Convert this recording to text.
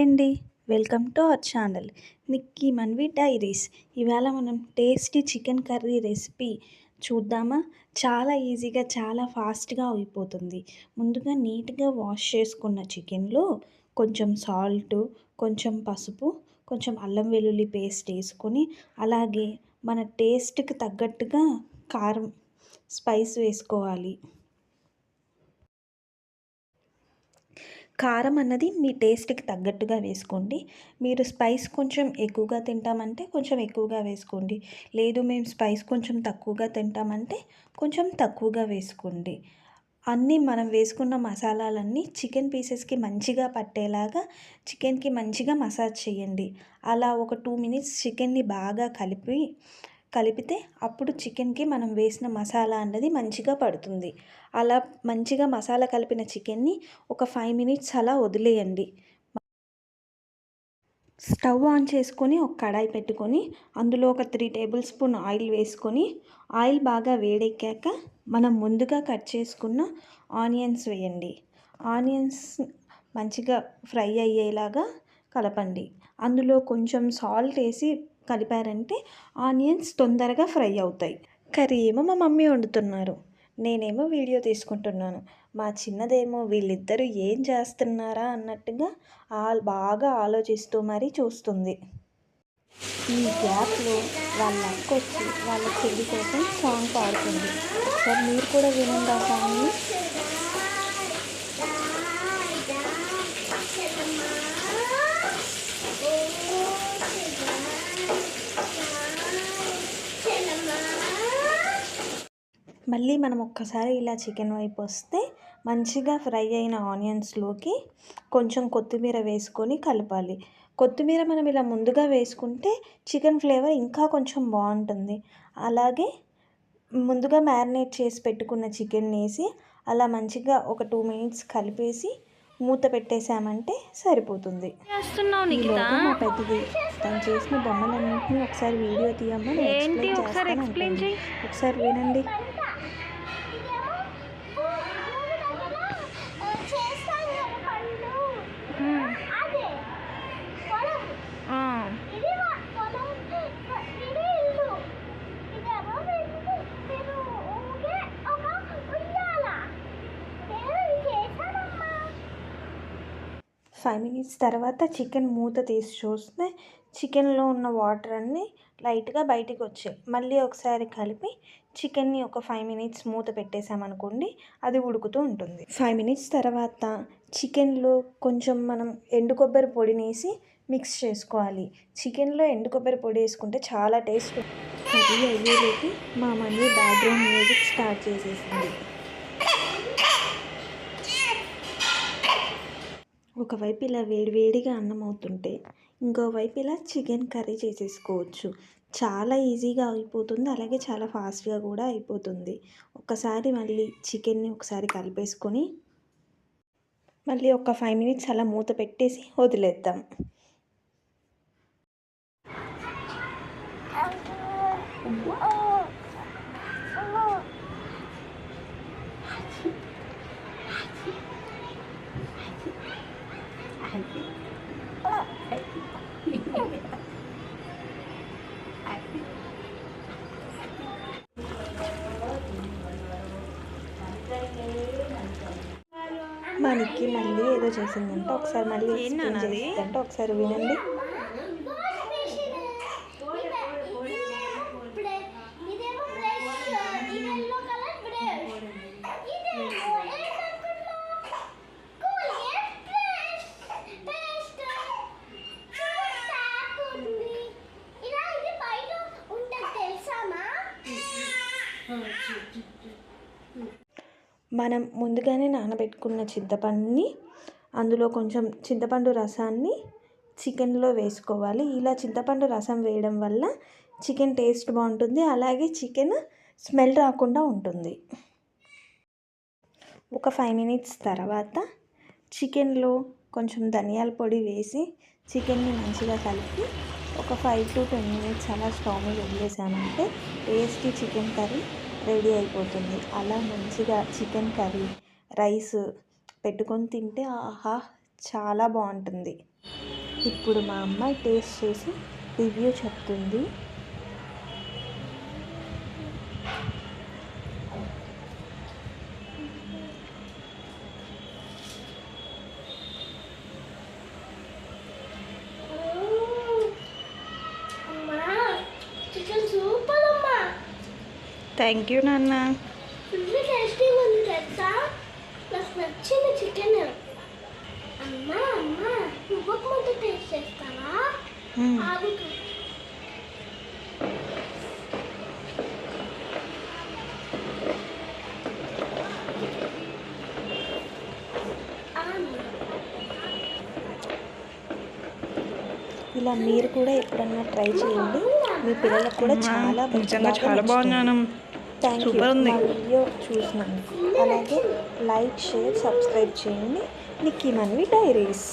అండి. Welcome to our channel Nikki Manvi diaries. ఇవాళ మనం టేస్టీ చికెన్ కర్రీ రెసిపీ చూద్దామా? చాలా ఈజీగా చాలా ఫాస్ట్గా అయిపోతుంది. ముందుగా నీట్గా వాష్ చేసుకున్న చికెన్లో కొంచెం సాల్ట్, కొంచెం పసుపు, కొంచెం అల్లం వెల్లుల్లి పేస్ట్ వేసుకొని, అలాగే మన టేస్ట్కి తగ్గట్టుగా కారం స్పైస్ వేసుకోవాలి. కారం అన్నది మీ టేస్ట్కి తగ్గట్టుగా వేసుకోండి. మీరు స్పైస్ కొంచెం ఎక్కువగా తింటామంటే కొంచెం ఎక్కువగా వేసుకోండి. లేదు మేము స్పైస్ కొంచెం తక్కువగా తింటామంటే కొంచెం తక్కువగా వేసుకోండి. అన్నీ మనం వేసుకున్న మసాలాలన్నీ చికెన్ పీసెస్కి మంచిగా పట్టేలాగా చికెన్కి మంచిగా మసాజ్ చేయండి. అలా ఒక 2 మినిట్స్ చికెన్ని బాగా కలిపితే అప్పుడు చికెన్కి మనం వేసిన మసాలా అన్నది మంచిగా పడుతుంది. అలా మంచిగా మసాలా కలిపిన చికెన్ని ఒక 5 మినిట్స్ అలా వదిలేయండి. స్టవ్ ఆన్ చేసుకొని ఒక కడాయి పెట్టుకొని అందులో ఒక 3 టేబుల్ స్పూన్ ఆయిల్ వేసుకొని, ఆయిల్ బాగా వేడెక్కాక మనం ముందుగా కట్ చేసుకున్న ఆనియన్స్ వేయండి. ఆనియన్స్ మంచిగా ఫ్రై అయ్యేలాగా కలపండి. అందులో కొంచెం సాల్ట్ వేసి కలిపారంటే ఆనియన్స్ తొందరగా ఫ్రై అవుతాయి. కర్రీ ఏమో మా మమ్మీ వండుతున్నారు, నేనేమో వీడియో తీసుకుంటున్నాను. మా చిన్నదేమో వీళ్ళిద్దరూ ఏం చేస్తున్నారా అన్నట్టుగా బాగా ఆలోచిస్తూ మరీ చూస్తుంది. ఈ గ్యాప్లో వాళ్ళ అక్క వచ్చి వాళ్ళ చెల్లి కోసం సాంగ్ పాడుతుంది. ఒకసారి మీరు కూడా వినండి ఆ సాంగ్ని. మళ్ళీ మనం ఒక్కసారి ఇలా చికెన్ వైపు వస్తే మంచిగా ఫ్రై అయిన ఆనియన్స్లోకి కొంచెం కొత్తిమీర వేసుకొని కలపాలి. కొత్తిమీర మనం ఇలా ముందుగా వేసుకుంటే చికెన్ ఫ్లేవర్ ఇంకా కొంచెం బాగుంటుంది. అలాగే ముందుగా మ్యారినేట్ చేసి పెట్టుకున్న చికెన్ వేసి అలా మంచిగా ఒక 2 మినిట్స్ కలిపేసి మూత పెట్టేసామంటే సరిపోతుంది. ఈలోగా మా పెద్దది తను చేసిన బొమ్మలన్నింటినీ ఒకసారి వీడియో తీయమ్మా, ఎక్స్ప్లెయిన్ చేస్తాను. ఒకసారి వినండి. ఫైవ్ మినిట్స్ తర్వాత చికెన్ మూత తీసి చూస్తే చికెన్లో ఉన్న వాటర్ అన్నీ లైట్గా బయటికి వచ్చాయి. మళ్ళీ ఒకసారి కలిపి చికెన్ని ఒక 5 మినిట్స్ మూత పెట్టేసామనుకోండి, అది ఉడుకుతూ ఉంటుంది. 5 మినిట్స్ తర్వాత చికెన్లో కొంచెం మనం ఎండు కొబ్బరి పొడినేసి మిక్స్ చేసుకోవాలి. చికెన్లో ఎండు కొబ్బరి పొడి వేసుకుంటే చాలా టేస్ట్. కర్రీ అయ్యేలోకి మా మమ్మీ బ్యాక్గ్రౌండ్ మ్యూజిక్ స్టార్ట్ చేసేసింది. ఒకవైపు ఇలా వేడివేడిగా అన్నం అవుతుంటే ఇంకోవైపు ఇలా చికెన్ కర్రీ చేసేసుకోవచ్చు. చాలా ఈజీగా అయిపోతుంది, అలాగే చాలా ఫాస్ట్గా కూడా అయిపోతుంది. ఒకసారి మళ్ళీ చికెన్ని ఒకసారి కలిపేసుకొని మళ్ళీ ఒక 5 మినిట్స్ అలా మూత పెట్టేసి వదిలేద్దాం. మనకి మళ్ళీ ఏదో చేసిందంటే ఒకసారి మళ్ళీ ఎక్స్ప్లెయిన్ చేసిందంటే ఒకసారి వినండి. మనం ముందుగానే నానబెట్టుకున్న చింతపండుని అందులో కొంచెం చింతపండు రసాన్ని చికెన్లో వేసుకోవాలి. ఇలా చింతపండు రసం వేయడం వల్ల చికెన్ టేస్ట్ బాగుంటుంది, అలాగే చికెన్ స్మెల్ రాకుండా ఉంటుంది. ఒక 5 మినిట్స్ తర్వాత చికెన్లో కొంచెం ధనియాల పొడి వేసి చికెన్ని మంచిగా కలిపి ఒక 5 to 10 మినిట్స్ అలా స్టవ్ మీద వదిలేసామంటే టేస్టీ చికెన్ కర్రీ రెడీ అయిపోతుంది. అలా మంచిగా చికెన్ కర్రీ రైస్ పెట్టుకొని తింటే ఆహా చాలా బాగుంటుంది. ఇప్పుడు మా అమ్మాయి టేస్ట్ చేసి రివ్యూ చెప్తుంది. చికెన్ సూపర్ అమ్మా. థ్యాంక్ యూ నాన్న. ఫుల్ టేస్టీగా ఉంది తెలుసా. నాకు నచ్చింది చికెన్. అమ్మా అమ్మా ఇంకొక ముద్ద టేస్ట్ చేస్తావా? ఆగు. ఇలా మీరు కూడా ఎప్పుడన్నా ట్రై చేయండి. మీ పిల్లలకు కూడా చాలా బాగున్నాను. థ్యాంక్ యూ మా వీడియో చూసినందుకు. అలాగే లైక్, షేర్, సబ్స్క్రైబ్ చేయండి. నిక్కీ మన్వి డైరీస్.